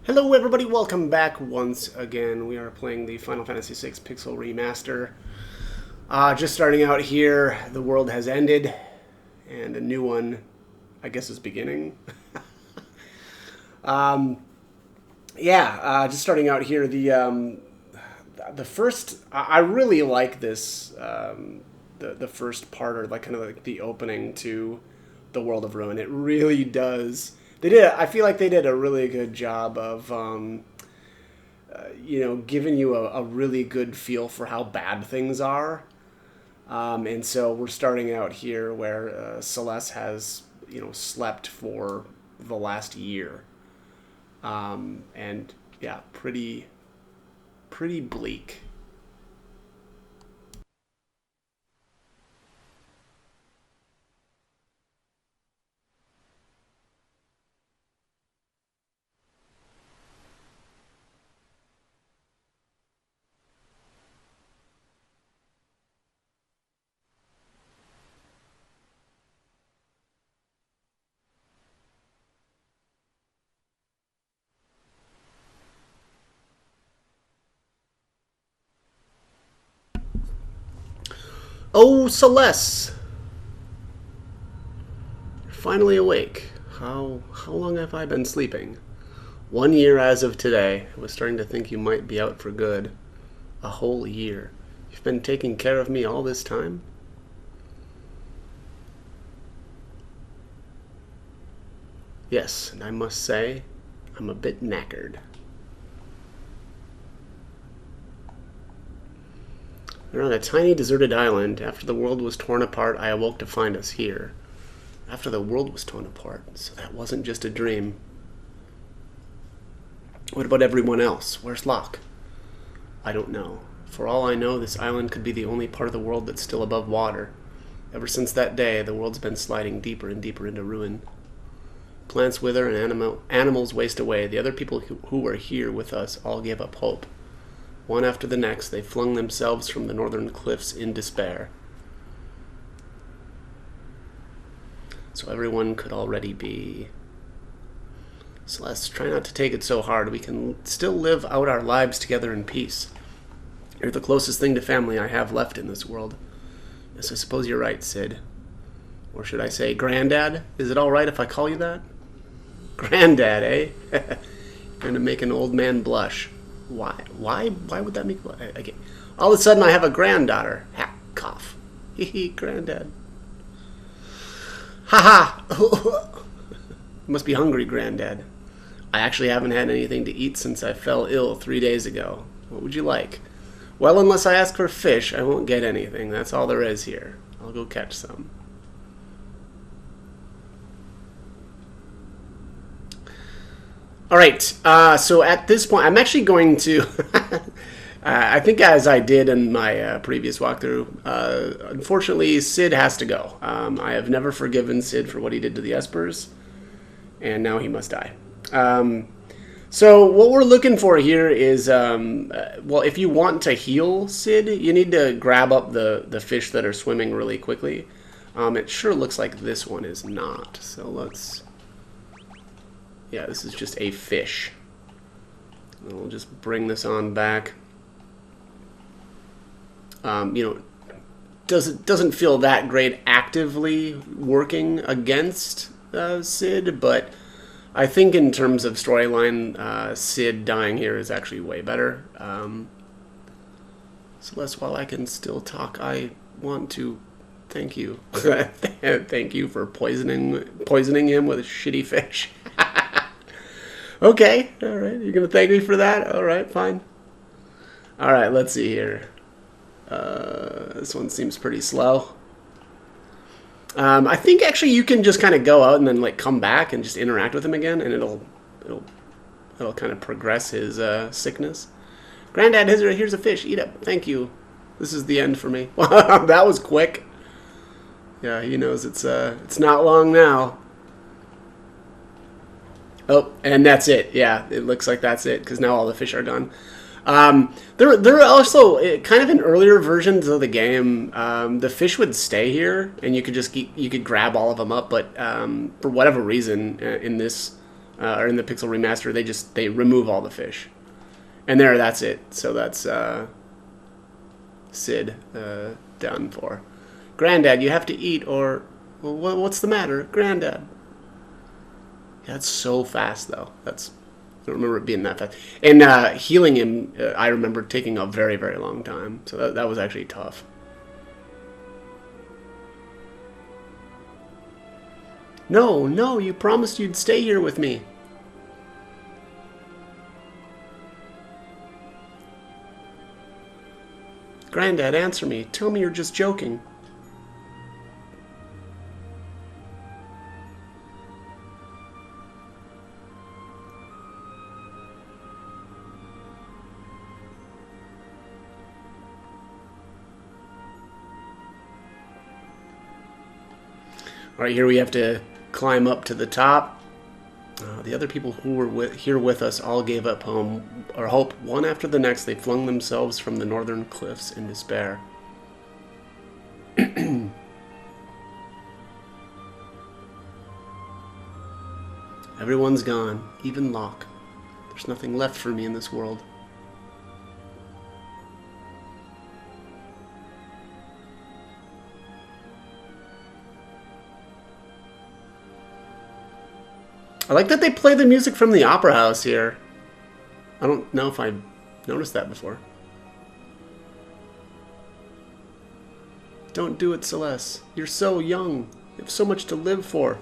Hello everybody, welcome back once again. We are playing the Final Fantasy VI Pixel Remaster. Just starting out here, the world has ended, and a new one, I guess, is beginning. Just starting out here, the first, I really like this, the first part, or like kind of like the opening to the World of Ruin. It really does. I feel like they did a really good job of, giving you a really good feel for how bad things are. And so we're starting out here where Celes has, slept for the last year. And yeah, pretty bleak. Oh, Celes! You're finally awake. How long have I been sleeping? 1 year as of today. I was starting to think you might be out for good. A whole year. You've been taking care of me all this time? Yes, and I must say, I'm a bit knackered. We're on a tiny deserted island. After the world was torn apart, I awoke to find us here. After the world was torn apart, so that wasn't just a dream. What about everyone else? Where's Locke? I don't know. For all I know, this island could be the only part of the world that's still above water. Ever since that day, the world's been sliding deeper and deeper into ruin. Plants wither and animals waste away. The other people who were here with us all gave up hope. One after the next, they flung themselves from the northern cliffs in despair. So everyone could already be... Celes, try not to take it so hard. We can still live out our lives together in peace. You're the closest thing to family I have left in this world. Yes, I suppose you're right, Cid. Or should I say Granddad? Is it all right if I call you that? Granddad, eh? You're going to make an old man blush. Why? Why would that make... Okay. All of a sudden I have a granddaughter. Ha! Cough. Hee hee, Granddad. Ha ha! Must be hungry, Granddad. I actually haven't had anything to eat since I fell ill 3 days ago. What would you like? Well, unless I ask for fish, I won't get anything. That's all there is here. I'll go catch some. All right, so at this point, I'm actually going to... I think as I did in my previous walkthrough, unfortunately, Cid has to go. I have never forgiven Cid for what he did to the Espers, and now he must die. So what we're looking for here is, well, if you want to heal Cid, you need to grab up the fish that are swimming really quickly. It sure looks like this one is not, so let's... Yeah, this is just a fish. We'll just bring this on back. Doesn't feel that great actively working against Cid, but I think in terms of storyline, Cid dying here is actually way better. Celes, while I can still talk, I want to thank you. Thank you for poisoning him with a shitty fish. Okay, alright, you're gonna thank me for that? Alright, fine. Alright, let's see here. This one seems pretty slow. I think actually you can just kind of go out and then like come back and just interact with him again, and it'll kind of progress his sickness. Granddad, here's a fish. Eat it. Thank you. This is the end for me. That was quick. Yeah, he knows it's not long now. Oh, and that's it. Yeah, it looks like that's it, because now all the fish are gone. There are also, kind of in earlier versions of the game, the fish would stay here, and you could grab all of them up, but for whatever reason, in this or in the Pixel Remaster, they remove all the fish, and that's it. So that's Sid done for. Granddad, you have to eat, or well, what's the matter, Granddad? That's so fast, though. I don't remember it being that fast. And healing him, I remember taking a very, very long time. So that was actually tough. No, no, you promised you'd stay here with me. Granddad, answer me. Tell me you're just joking. All right, here we have to climb up to the top. The other people who were here with us all gave up hope. One after the next, they flung themselves from the northern cliffs in despair. Everyone's gone, even Locke. There's nothing left for me in this world. I like that they play the music from the opera house here. I don't know if I noticed that before. Don't do it, Celes. You're so young. You have so much to live for.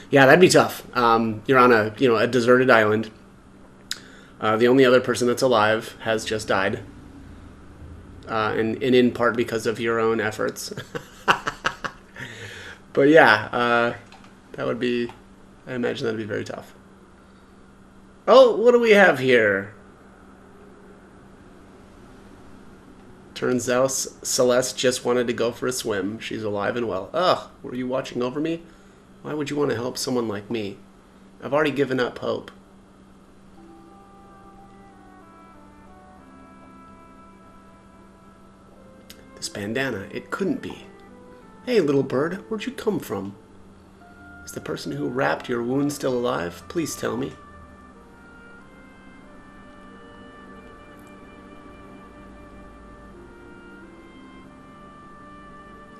Yeah, that'd be tough. You're on a deserted island. The only other person that's alive has just died, and in part because of your own efforts. But yeah, that would be. I imagine that'd be very tough. Oh, what do we have here? Turns out Celeste just wanted to go for a swim. She's alive and well. Ugh, were you watching over me? Why would you want to help someone like me? I've already given up hope. This bandana, it couldn't be. Hey, little bird, where'd you come from? Is the person who wrapped your wound still alive? Please tell me.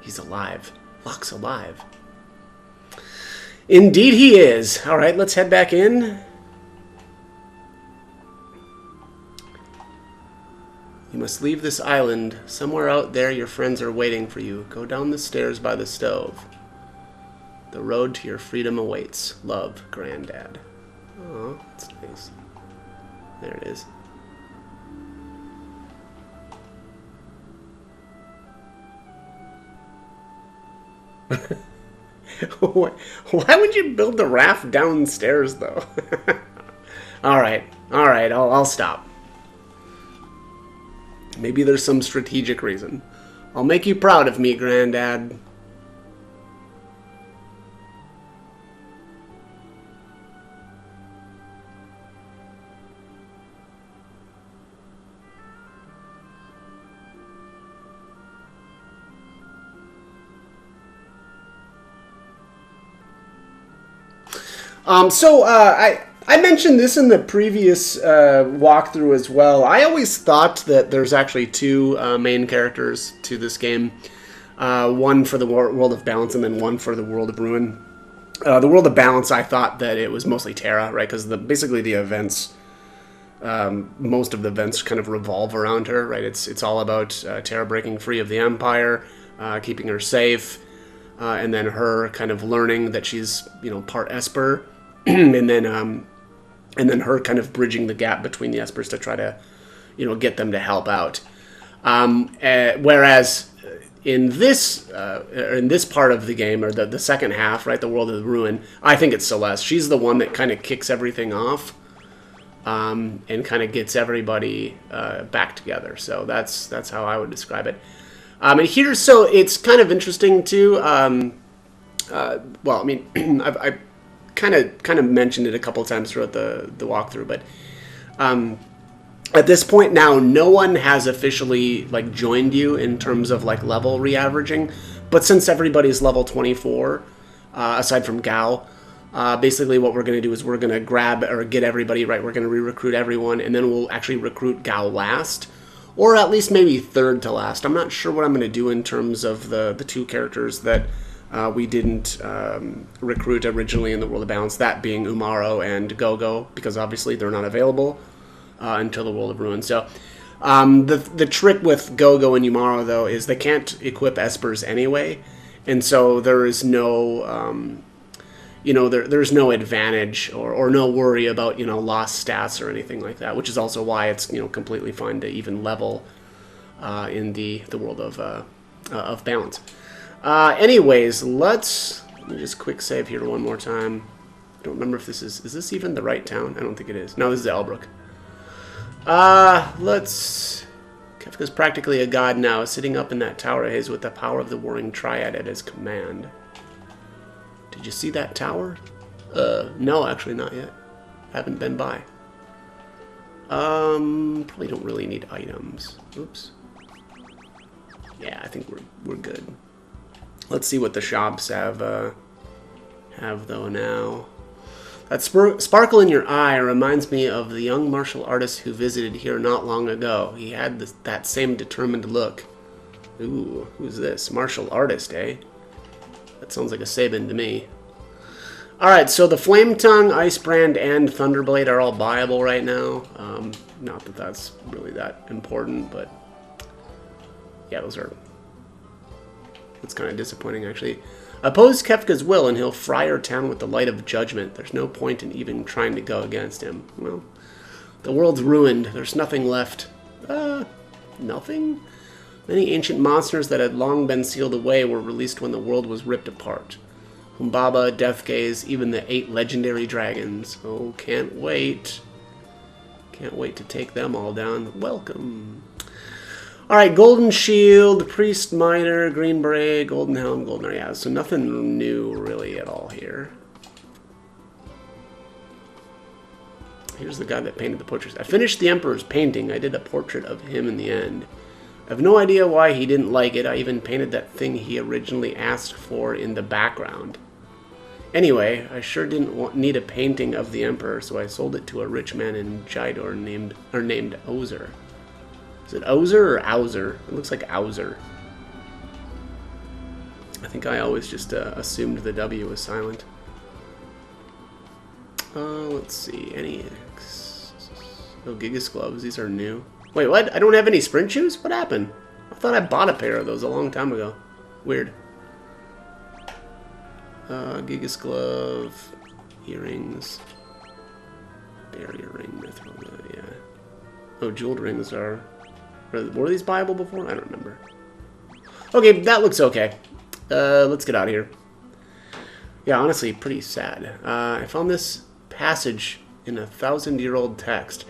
He's alive. Locke's alive. Indeed he is. All right, let's head back in. You must leave this island. Somewhere out there your friends are waiting for you. Go down the stairs by the stove. The road to your freedom awaits. Love, Granddad. Oh, that's nice. There it is. Why would you build the raft downstairs, though? All right, I'll stop. Maybe there's some strategic reason. I'll make you proud of me, Granddad. I mentioned this in the previous walkthrough as well. I always thought that there's actually two main characters to this game. One for the World of Balance and then one for the World of Ruin. The World of Balance, I thought that it was mostly Terra, right? Because basically the events, most of the events kind of revolve around her, right? It's all about Terra breaking free of the Empire, keeping her safe, and then her kind of learning that she's, part Esper, and then her kind of bridging the gap between the Espers to try to, get them to help out. Whereas in this part of the game, or the second half, right, the World of the Ruin, I think it's Celeste. She's the one that kind of kicks everything off, and kind of gets everybody back together. So that's how I would describe it. And here, so it's kind of interesting too. Well, I mean, I kind of mentioned it a couple times throughout the walkthrough, but at this point now, no one has officially like joined you in terms of like level re-averaging. But since everybody's level 24, aside from Gao, basically what we're going to do is we're going to grab or get everybody, right? We're going to re-recruit everyone, and then we'll actually recruit Gao last, or at least maybe third to last. I'm not sure what I'm going to do in terms of the two characters that we didn't recruit originally in the World of Balance, that being Umaro and Gogo, because obviously they're not available until the World of Ruin. So the trick with Gogo and Umaro, though, is they can't equip Espers anyway, and so there is no, there's no advantage or no worry about, lost stats or anything like that, which is also why it's, completely fine to even level in the world of Balance. Anyways, let me just quick save here one more time. I don't remember if is this even the right town? I don't think it is. No, this is Elbrook. Kefka's practically a god now, sitting up in that tower of his with the power of the Warring Triad at his command. Did you see that tower? No, actually not yet. Haven't been by. Probably don't really need items. Oops. Yeah, I think we're good. Let's see what the shops have though now. That sparkle in your eye reminds me of the young martial artist who visited here not long ago. He had that same determined look. Ooh, who's this? Martial artist, eh? That sounds like a Sabin to me. Alright, so the Flame Tongue, Ice Brand, and Thunderblade are all buyable right now. Not that that's really that important, but yeah, those are... That's kind of disappointing, actually. Oppose Kefka's will, and he'll fry your town with the light of judgment. There's no point in even trying to go against him. Well, the world's ruined. There's nothing left. Nothing? Many ancient monsters that had long been sealed away were released when the world was ripped apart. Humbaba, Deathgaze, even the 8 legendary dragons. Oh, can't wait. Can't wait to take them all down. Welcome. Alright, Golden Shield, Priest Miter, Green Beret, Golden Helm, Golden Arrow. Yeah, so nothing new really at all here. Here's the guy that painted the portraits. I finished the Emperor's painting. I did a portrait of him in the end. I have no idea why he didn't like it. I even painted that thing he originally asked for in the background. Anyway, I sure didn't need a painting of the Emperor, so I sold it to a rich man in Jydor named Ozer. Is it Ozer or Auser? It looks like Auser. I think I always just assumed the W was silent. Let's see. Any... No Gigas gloves. These are new. Wait, what? I don't have any sprint shoes? What happened? I thought I bought a pair of those a long time ago. Weird. Gigas glove. Earrings. Barrier ring. Mithril, yeah. Oh, jeweled rings are... Were these buyable before? I don't remember. Okay, that looks okay. Let's get out of here. Yeah, honestly, pretty sad. I found this passage in a 1,000-year-old text.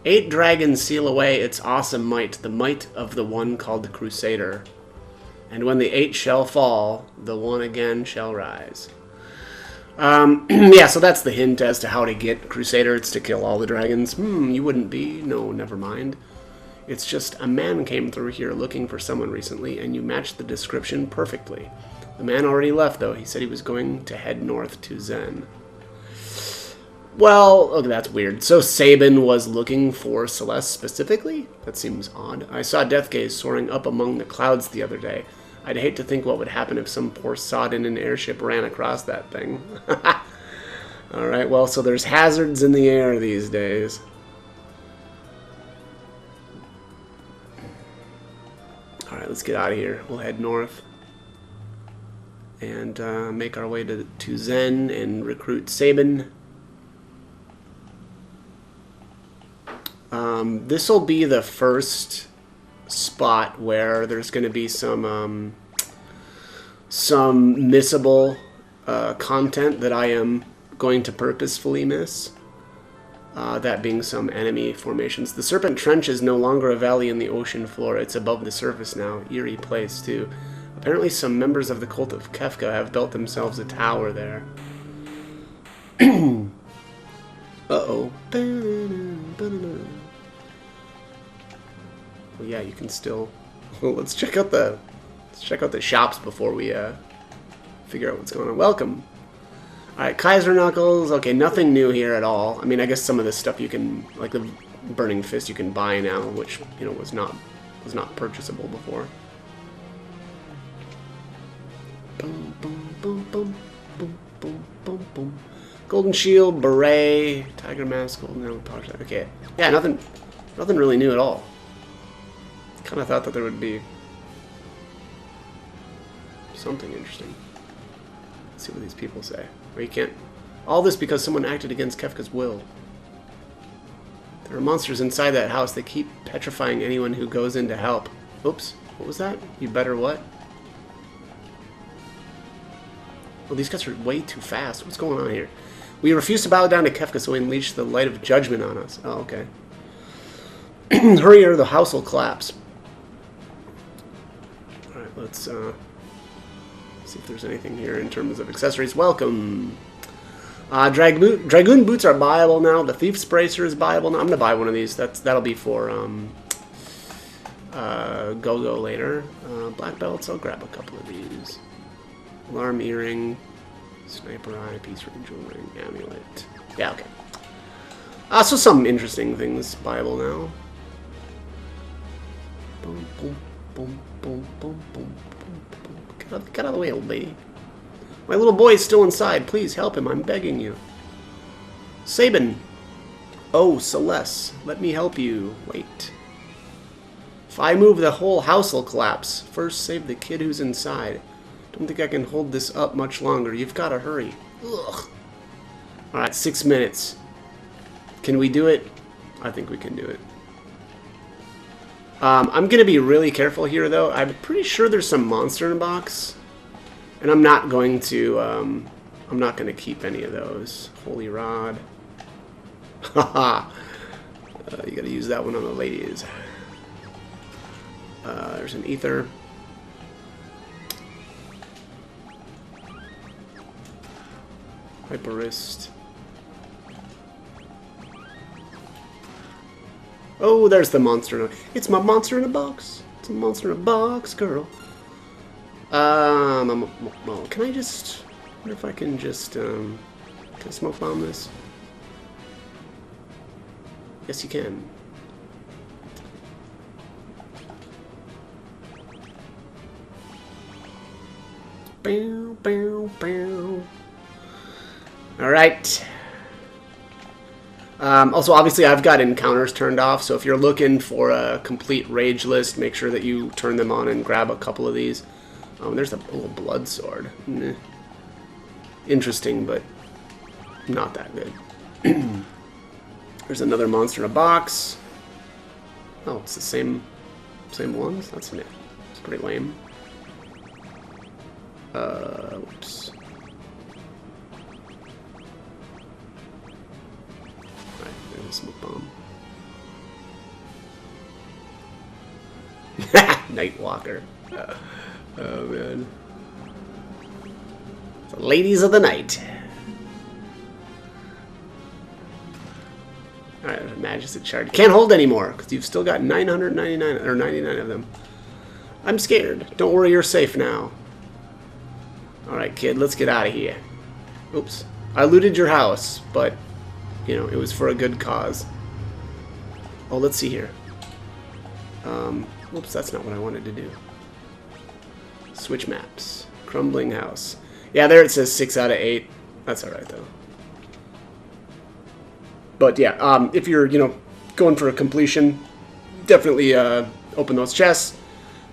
8 dragons seal away its awesome might, the might of the one called the Crusader. And when the 8 shall fall, the one again shall rise. Yeah, so that's the hint as to how to get Crusader. It's to kill all the dragons. You wouldn't be. No, never mind. It's just a man came through here looking for someone recently, and you matched the description perfectly. The man already left, though. He said he was going to head north to Zen. Well, okay, that's weird. So Sabin was looking for Celes specifically? That seems odd. I saw Deathgaze soaring up among the clouds the other day. I'd hate to think what would happen if some poor sod in an airship ran across that thing. Alright, well, so there's hazards in the air these days. Alright, let's get out of here. We'll head north and make our way to Zen and recruit Sabin. This will be the first spot where there's going to be some missable content that I am going to purposefully miss. That being some enemy formations. The Serpent Trench is no longer a valley in the ocean floor. It's above the surface now. Eerie place, too. Apparently some members of the cult of Kefka have built themselves a tower there. Uh-oh. Well, yeah, you can still... Well, let's check out the shops before we figure out what's going on. Welcome. Alright, Kaiser Knuckles. Okay, nothing new here at all. I mean, I guess some of this stuff you can, like the Burning Fist, you can buy now, which, you know, was not purchasable before. Boom, boom, boom, boom, boom, boom, boom, boom. Golden Shield, Beret, Tiger Mask, Golden Arrow, Power. Okay, yeah, nothing really new at all. Kind of thought that there would be something interesting. Let's see what these people say. Or you can't. All this because someone acted against Kefka's will. There are monsters inside that house. They keep petrifying anyone who goes in to help. Oops, what was that? You better what? Well, these guys are way too fast. What's going on here? We refuse to bow down to Kefka, so we unleash the light of judgment on us. Oh, okay. Hurry or the house will collapse. Alright, let's see if there's anything here in terms of accessories. Welcome. Dragoon boots are buyable now. The Thief's Bracer is buyable now. I'm going to buy one of these. That'll be for Go-Go later. Black belts, I'll grab a couple of these. Alarm earring, sniper eye, peace ring, jewel ring, amulet. Yeah, okay. So some interesting things buyable now. Boom, boom, boom, boom, boom, boom, boom. Get out of the way, old lady. My little boy is still inside. Please help him. I'm begging you. Sabin. Oh, Celes. Let me help you. Wait. If I move, the whole house will collapse. First, save the kid who's inside. Don't think I can hold this up much longer. You've got to hurry. Ugh. Alright, 6 minutes. Can we do it? I think we can do it. I'm going to be really careful here, though. I'm pretty sure there's some monster in a box. And I'm not going to keep any of those. Holy Rod. Haha. You got to use that one on the ladies. There's an ether. Hyperist. Oh, there's the monster. It's my monster in a box. It's a monster in a box, girl. Can I just... I wonder if I can just, can I smoke bomb this? Yes, you can. Bow, bow, bow. Alright. Also, obviously, I've got encounters turned off, so if you're looking for a complete rage list, make sure that you turn them on and grab a couple of these. There's a little blood sword. Interesting, but not that good. There's another monster in a box. Oh, it's the same ones? That's neat. It's pretty lame. Whoops. Alright, there's a smoke bomb. Nightwalker. Oh, man. The ladies of the night. Alright, Majesty Shard. Can't hold anymore, because you've still got 999 or 99 of them. I'm scared. Don't worry, you're safe now. Alright, kid, let's get out of here. Oops. I looted your house, but, you know, it was for a good cause. Oh, let's see here. Whoops, that's not what I wanted to do. Switch maps. Crumbling house. Yeah, there it says 6 out of 8. That's alright, though. But, yeah, if you're, you know, going for a completion, definitely open those chests.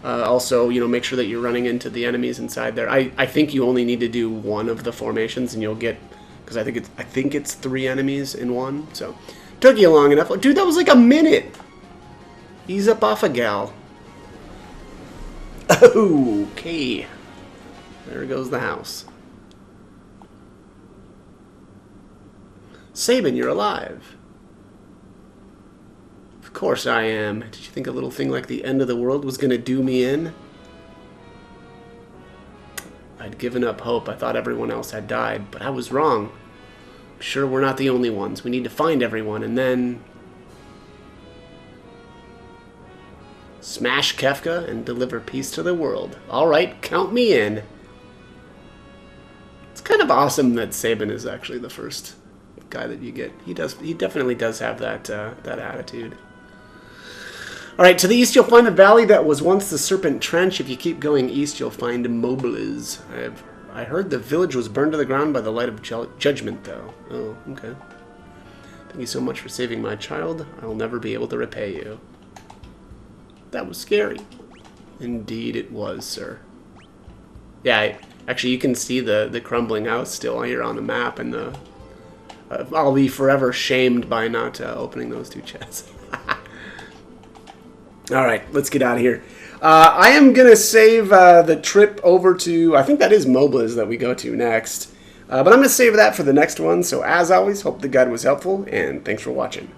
Also, you know, make sure that you're running into the enemies inside there. I think you only need to do one of the formations, and you'll get... Because I think it's 3 enemies in one, so... Took you long enough. Dude, that was like a minute! Ease up off a gal. Okay. There goes the house. Sabin, you're alive. Of course I am. Did you think a little thing like the end of the world was going to do me in? I'd given up hope. I thought everyone else had died, but I was wrong. sure we're not the only ones. We need to find everyone and then smash Kefka and deliver peace to the world. Alright, count me in. It's kind of awesome that Sabin is actually the first guy that you get. He definitely does have that attitude. Alright, to the east you'll find a valley that was once the Serpent Trench. If you keep going east you'll find Mobiles. I heard the village was burned to the ground by the light of judgment, though. Oh, okay. Thank you so much for saving my child. I will never be able to repay you. That was scary. Indeed it was, sir. Yeah, actually you can see the crumbling house still here on the map, and I'll be forever shamed by not opening those two chests. Alright, let's get out of here. I am going to save the trip over to, I think that is Mobiles that we go to next. But I'm going to save that for the next one. So as always, hope the guide was helpful, and thanks for watching.